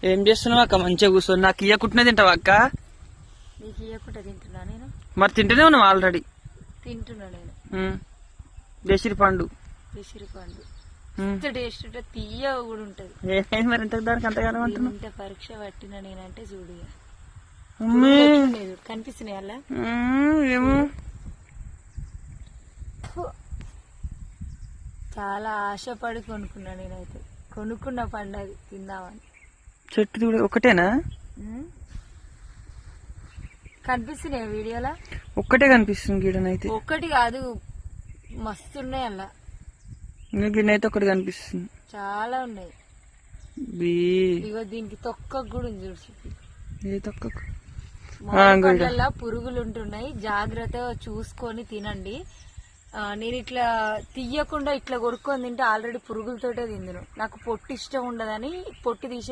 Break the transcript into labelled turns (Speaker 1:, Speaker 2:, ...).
Speaker 1: ఏం చేస్తున్నావు అక్క? మంచిగా కూర్చొని నాకు ఇయ్యకుంటనే తింటావా అక్క?
Speaker 2: నీకు ఇయ్యకుండా తింటున్నా నేను?
Speaker 1: మరి తింటూనే ఉన్నావు ఆల్రెడీ.
Speaker 2: తింటున్నా నేను.
Speaker 1: దేశిరి పండు
Speaker 2: ఇంత టేస్ట్ ఉంటే తీయ కూడా ఉంటది.
Speaker 1: ఏమైంది మరి ఇంత దానికి అంతగానో అంటున్నావు?
Speaker 2: ఇంత పరీక్ష పట్టిన నేనంటే చూడు
Speaker 1: అమ్మీ.
Speaker 2: కనిపిస్తున్నాయి అలా.
Speaker 1: ఏమో
Speaker 2: చాలా ఆశపడి కొనుక్కున్నా నేనైతే. కొనుక్కున్న పండు అది తిందామని.
Speaker 1: చెట్టు చూడ ఒకటేనా?
Speaker 2: కనిపిస్తున్నాయి వీడియోలో.
Speaker 1: ఒక్కటే కనిపిస్తుంది గిడనైతే.
Speaker 2: ఒక్కటి కాదు, మస్తున్నాయి అలా.
Speaker 1: గిన్నైతే ఒకటి కనిపిస్తుంది.
Speaker 2: చాలా ఉన్నాయి. ఇగో దీనికి తొక్క కూడా ఉంది చూసి.
Speaker 1: ఏ తొక్క?
Speaker 2: పండ్లల్లో పురుగులు ఉంటున్నాయి, జాగ్రత్తగా చూసుకొని తినండి. నేను ఇట్లా తీయకుండా ఇట్లా కొడుక్కొని తింటే ఆల్రెడీ పురుగులతోటే తిందును. నాకు పొట్టు ఇష్టం ఉండదని పొట్టు తీసే